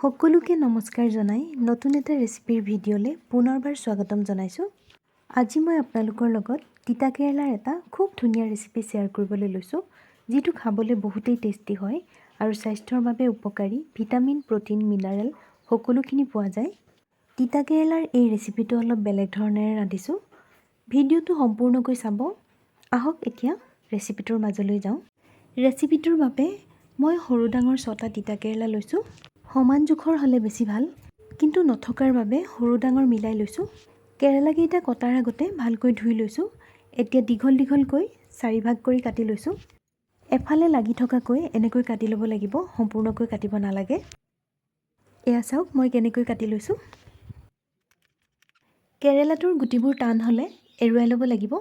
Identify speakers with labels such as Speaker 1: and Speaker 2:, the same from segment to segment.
Speaker 1: সকলোকে নমস্কাৰ জনাই নতুন এটা ৰেচিপিৰ ভিডিঅ'লৈ পুনৰবাৰ স্বাগতম জনাইছোঁ। আজি মই আপোনালোকৰ লগত তিতা কেৰেলাৰ এটা খুব ধুনীয়া ৰেচিপি শ্বেয়াৰ কৰিবলৈ লৈছোঁ, যিটো খাবলৈ বহুতেই টেষ্টি হয় আৰু স্বাস্থ্যৰ বাবে উপকাৰী। ভিটামিন, প্ৰ'টিন, মিনাৰেল সকলোখিনি পোৱা যায়। তিতা কেৰেলাৰ এই ৰেচিপিটো অলপ বেলেগ ধৰণেৰে ৰান্ধিছোঁ। ভিডিঅ'টো সম্পূৰ্ণকৈ চাব। আহক এতিয়া ৰেচিপিটোৰ মাজলৈ যাওঁ। ৰেচিপিটোৰ বাবে মই সৰু ডাঙৰ 6টা তিতা কেৰেলা লৈছোঁ। সমান জোখৰ হ'লে বেছি ভাল, কিন্তু নথকাৰ বাবে সৰু ডাঙৰ মিলাই লৈছোঁ। কেৰেলাকেইটা কটাৰ আগতে ভালকৈ ধুই লৈছোঁ। এতিয়া দীঘল দীঘলকৈ 4 ভাগ কৰি কাটি লৈছোঁ। এফালে লাগি থকাকৈ এনেকৈ কাটি ল'ব লাগিব, সম্পূৰ্ণকৈ কাটিব নালাগে। এয়া চাওক মই কেনেকৈ কাটি লৈছোঁ। কেৰেলাটোৰ গুটিবোৰ টান হ'লে এৰুৱাই ল'ব লাগিব,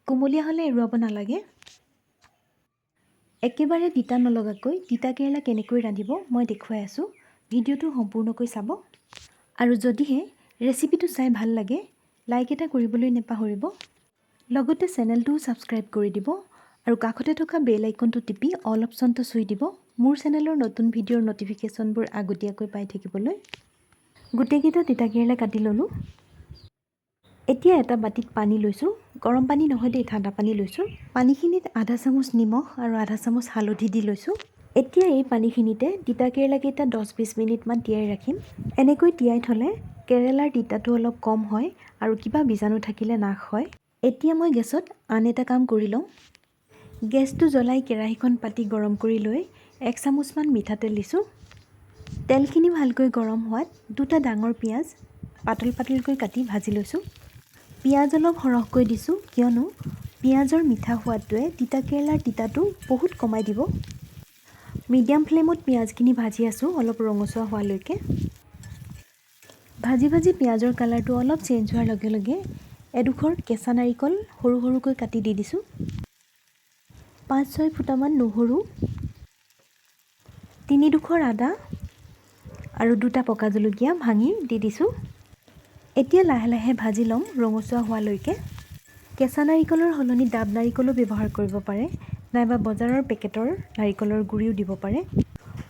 Speaker 1: কুমলীয়া হ'লে এৰুৱাব নালাগে। একেবাৰে তিতা নলগাকৈ তিতা কেৰেলা কেনেকৈ ৰান্ধিব মই দেখুৱাই আছোঁ। ভিডিঅ'টো সম্পূৰ্ণকৈ চাব আৰু যদিহে ৰেচিপিটো চাই ভাল লাগে লাইক এটা কৰিবলৈ নাপাহৰিব। লগতে চেনেলটোও ছাবস্ক্ৰাইব কৰি দিব আৰু কাষতে থকা বেল আইকনটো টিপি অল অপশ্যনটো চুই দিব, মোৰ চেনেলৰ নতুন ভিডিঅ'ৰ ন'টিফিকেশ্যনবোৰ আগতীয়াকৈ পাই থাকিবলৈ। গোটেইকেইটা তিতা কেৰেলা কাটি ল'লোঁ। এতিয়া এটা বাটিত পানী লৈছোঁ। গৰম পানী নহয় দেই, ঠাণ্ডা পানী লৈছোঁ। পানীখিনিত আধা চামুচ নিমখ আৰু আধা চামুচ হালধি দি লৈছোঁ। এতিয়া এই পানীখিনিতে তিতা কেৰেলাকেইটা 10-20 মিনিটমান তিয়াই ৰাখিম। এনেকৈ তিয়াই থ'লে কেৰেলাৰ তিতাটো অলপ কম হয় আৰু কিবা বীজাণু থাকিলে নাশ হয়। এতিয়া মই গেছত আন এটা কাম কৰি লওঁ। গেছটো জ্বলাই কেৰাহীখন পাতি গৰম কৰি লৈ 1 চামুচমান মিঠাতেল দিছোঁ। তেলখিনি ভালকৈ গৰম হোৱাত 2টা ডাঙৰ পিঁয়াজ পাতল পাতলকৈ কাটি ভাজি লৈছোঁ। পিঁয়াজ অলপ সৰহকৈ দিছোঁ, কিয়নো পিঁয়াজৰ মিঠা সোৱাদটোৱে তিতা কেৰেলাৰ তিতাটো বহুত কমাই দিব। মিডিয়াম ফ্লেমত পিঁয়াজখিনি ভাজি আছোঁ অলপ ৰঙচুৱা হোৱালৈকে। ভাজি ভাজি পিঁয়াজৰ কালাৰটো অলপ চেঞ্জ হোৱাৰ লগে লগে এডোখৰ কেঁচা নাৰিকল সৰু সৰুকৈ কাটি দি দিছোঁ। 5-6 ফুটামান নহৰু, 3 ডোখৰ আদা আৰু 2টা পকা জলকীয়া ভাঙি দি দিছোঁ। এতিয়া লাহে লাহে ভাজি ল'ম ৰঙচুৱা হোৱালৈকে। কেঁচা নাৰিকলৰ সলনি ডাব নাৰিকলো ব্যৱহাৰ কৰিব পাৰে, নাইবা বজাৰৰ পেকেটৰ নাৰিকলৰ গুড়িও দিব পাৰে।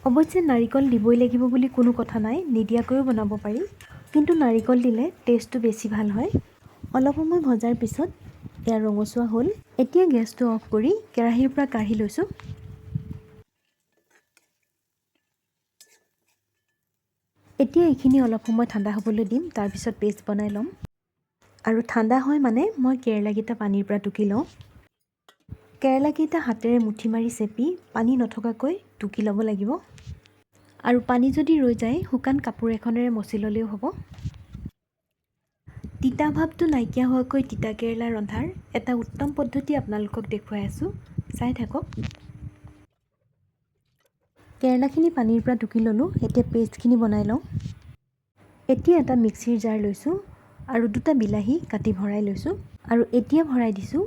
Speaker 1: অৱশ্যে নাৰিকল দিবই লাগিব বুলি কোনো কথা নাই, নিদিয়াকৈও বনাব পাৰি, কিন্তু নাৰিকল দিলে টেষ্টটো বেছি ভাল হয়। অলপ সময় ভজাৰ পিছত এয়া ৰঙচুৱা হ'ল। এতিয়া গেছটো অফ কৰি কেৰাহীৰ পৰা কাঢ়ি লৈছোঁ। এতিয়া এইখিনি অলপ সময় ঠাণ্ডা হ'বলৈ দিম, তাৰপিছত পেষ্ট বনাই ল'ম। আৰু ঠাণ্ডা হয় মানে মই কেৰেলাকেইটা পানীৰ পৰা টুকি লওঁ। কেৰেলাকেইটা হাতেৰে মুঠি মাৰি চেপি পানী নথকাকৈ টুকি ল'ব লাগিব। আৰু পানী যদি ৰৈ যায় শুকান কাপোৰ এখনেৰে মচি ল'লেও হ'ব। তিতা ভাৱটো নাইকিয়া হোৱাকৈ তিতা কেৰেলা ৰন্ধাৰ এটা উত্তম পদ্ধতি আপোনালোকক দেখুৱাই আছোঁ, চাই থাকক। কেৰেলাখিনি পানীৰ পৰা টুকি ল'লোঁ। এতিয়া পেষ্টখিনি বনাই লওঁ। এতিয়া এটা মিক্সিৰ জাৰ লৈছোঁ আৰু 2টা বিলাহী কাটি ভৰাই লৈছোঁ। আৰু এতিয়া ভৰাই দিছোঁ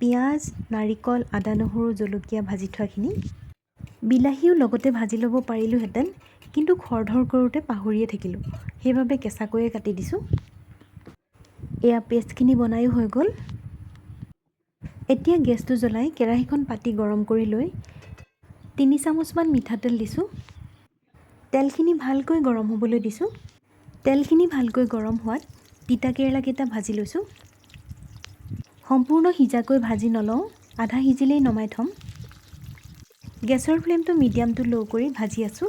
Speaker 1: পিঁয়াজ, নাৰিকল, আদা, নহৰু, জলকীয়া ভাজি থোৱাখিনি। বিলাহীও লগতে ভাজি ল'ব পাৰিলোঁহেঁতেন, কিন্তু খৰধৰ কৰোঁতে পাহৰিয়ে থাকিলোঁ, সেইবাবে কেঁচাকৈয়ে কাটি দিছোঁ। এয়া পেষ্টখিনি বনায়ো হৈ গ'ল। এতিয়া গেছটো জ্বলাই কেৰাহীখন পাতি গৰম কৰি লৈ 3 চামুচমান মিঠাতেল দিছোঁ। তেলখিনি ভালকৈ গৰম হ'বলৈ দিছোঁ। তেলখিনি ভালকৈ গৰম হোৱাত তিতা কেৰেলাকেইটা ভাজি লৈছোঁ। সম্পূৰ্ণ সিজাকৈ ভাজি নলওঁ, আধা সিজিলেই নমাই থ'ম। গেছৰ ফ্লেমটো মিডিয়াম টু ল' কৰি ভাজি আছোঁ।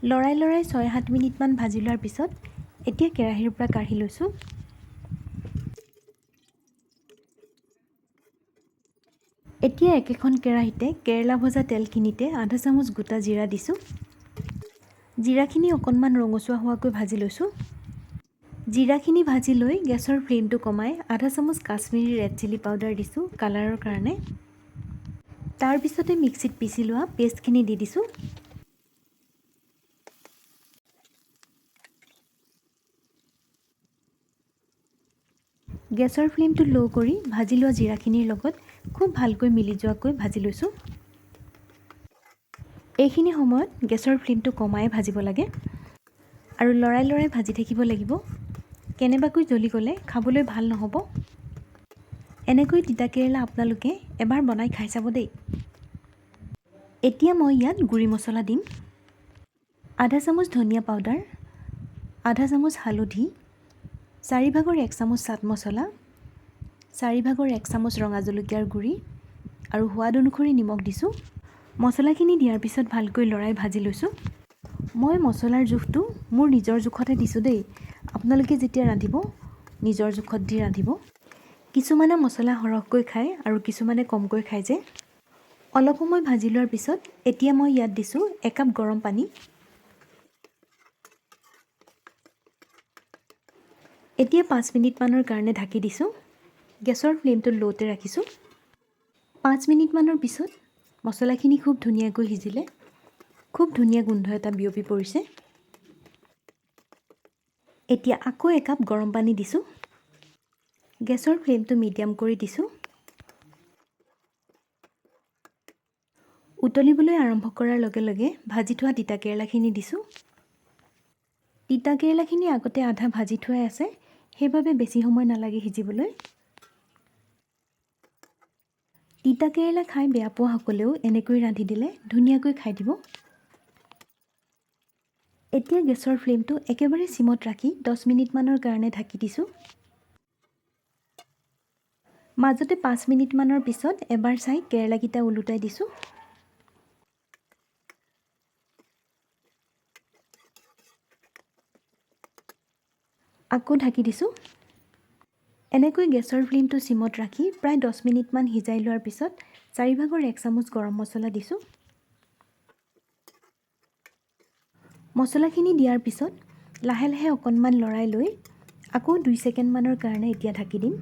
Speaker 1: লৰাই লৰাই 6-7 মিনিটমান ভাজি লোৱাৰ পিছত এতিয়া কেৰাহীৰ পৰা কাঢ়ি লৈছোঁ। এতিয়া একেখন কেৰাহীতে কেৰেলা ভজা তেলখিনিতে আধা চামুচ গোটা জিৰা দিছোঁ। জিৰাখিনি অকণমান ৰঙচুৱা হোৱাকৈ ভাজি লৈছোঁ। জিৰাখিনি ভাজি লৈ গেছৰ ফ্লেমটো কমাই আধা চামুচ কাশ্মীৰী ৰেড চিলি পাউডাৰ দিছোঁ কালাৰৰ কাৰণে। তাৰপিছতে মিক্সিত পিচি লোৱা পেষ্টখিনি দি দিছোঁ। গেছৰ ফ্লেমটো ল' কৰি ভাজি লোৱা জিৰাখিনিৰ লগত খুব ভালকৈ মিলি যোৱাকৈ ভাজি লৈছোঁ। এইখিনি সময়ত গেছৰ ফ্লেমটো কমাই ভাজিব লাগে আৰু লৰাই লৰাই ভাজি থাকিব লাগিব। কেনেবাকৈ জ্বলি গ'লে খাবলৈ ভাল নহ'ব। এনেকৈ তিতা কেৰেলা আপোনালোকে এবাৰ বনাই খাই চাব দেই। এতিয়া মই ইয়াত গুড়ি মছলা দিম। আধা চামুচ ধনিয়া পাউডাৰ, আধা চামুচ হালধি, 1/4 চামুচ চাট মছলা, 1/4 চামুচ ৰঙা জলকীয়াৰ গুড়ি আৰু সোৱাদ অনুসৰি নিমখ দিছোঁ। মছলাখিনি দিয়াৰ পিছত ভালকৈ লৰাই ভাজি লৈছোঁ। মই মছলাৰ জোখটো মোৰ নিজৰ জোখতে দিছোঁ দেই। আপোনালোকে যেতিয়া ৰান্ধিব নিজৰ জোখত দি ৰান্ধিব। কিছুমানে মছলা সৰহকৈ খায় আৰু কিছুমানে কমকৈ খায় যে। অলপ সময় ভাজি লোৱাৰ পিছত এতিয়া মই ইয়াত দিছোঁ 1 কাপ গৰম পানী। এতিয়া 5 মিনিটমানৰ কাৰণে ঢাকি দিছোঁ। গেছৰ ফ্লেমটো ল'তে ৰাখিছোঁ। 5 মিনিটমানৰ পিছত মছলাখিনি খুব ধুনীয়াকৈ সিজিলে। খুব ধুনীয়া গোন্ধ এটা বিয়পি পৰিছে। এতিয়া আকৌ 1 কাপ গৰম পানী দিছোঁ। গেছৰ ফ্লেমটো মিডিয়াম কৰি দিছোঁ। উতলিবলৈ আৰম্ভ কৰাৰ লগে লগে ভাজি থোৱা তিতাকেৰেলাখিনি দিছোঁ। তিতাকেৰেলাখিনি আগতে আধা ভাজি থোৱাই আছে, সেইবাবে বেছি সময় নালাগে সিজিবলৈ। তিতাকেৰেলা খাই বেয়া পোৱাসকলেও এনেকৈ ৰান্ধি দিলে ধুনীয়াকৈ খাই দিব। এতিয়া গেছৰ ফ্লেমটো একেবাৰে চিমত ৰাখি 10 মিনিটমানৰ কাৰণে ঢাকি দিছোঁ। মাজতে 5 মিনিটমানৰ পিছত এবাৰ চাই কেৰেলাকেইটা ওলোটাই দিছোঁ। আকৌ ঢাকি দিছোঁ। এনেকৈ গেছৰ ফ্লেমটো চিমত ৰাখি প্ৰায় 10 মিনিটমান সিজাই লোৱাৰ পিছত 1/4 চামুচ গৰম মছলা দিছোঁ। মছলাখিনি দিয়াৰ পিছত লাহে লাহে অকণমান লৰাই লৈ আকৌ 2 ছেকেণ্ডমানৰ কাৰণে এতিয়া ঢাকি দিম।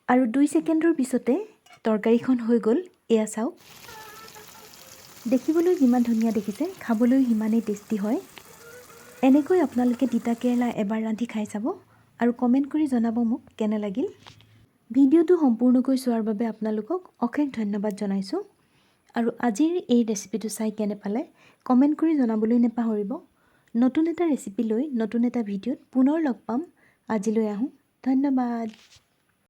Speaker 1: আৰু 2 ছেকেণ্ডৰ পিছতে তৰকাৰীখন হৈ গ'ল। এয়া চাওক। দেখিবলৈ যিমান ধুনীয়া দেখিছে, খাবলৈ সিমানেই টেষ্টি হয়। এনেকৈ আপোনালোকে তিতাকেৰেলা এবাৰ ৰান্ধি খাই চাব আৰু কমেণ্ট কৰি জনাব মোক কেনে লাগিল। ভিডিঅ'টো সম্পূৰ্ণকৈ চোৱাৰ বাবে আপোনালোকক অশেষ ধন্যবাদ জনাইছোঁ। আৰু আজিৰ এই ৰেচিপিটো চাই কেনে পালে কমেণ্ট কৰি জনাবলৈ নাপাহৰিব। নতুন এটা ৰেচিপি লৈ নতুন এটা ভিডিঅ'ত পুনৰ লগ পাম। আজিলৈ আহোঁ। ধন্যবাদ।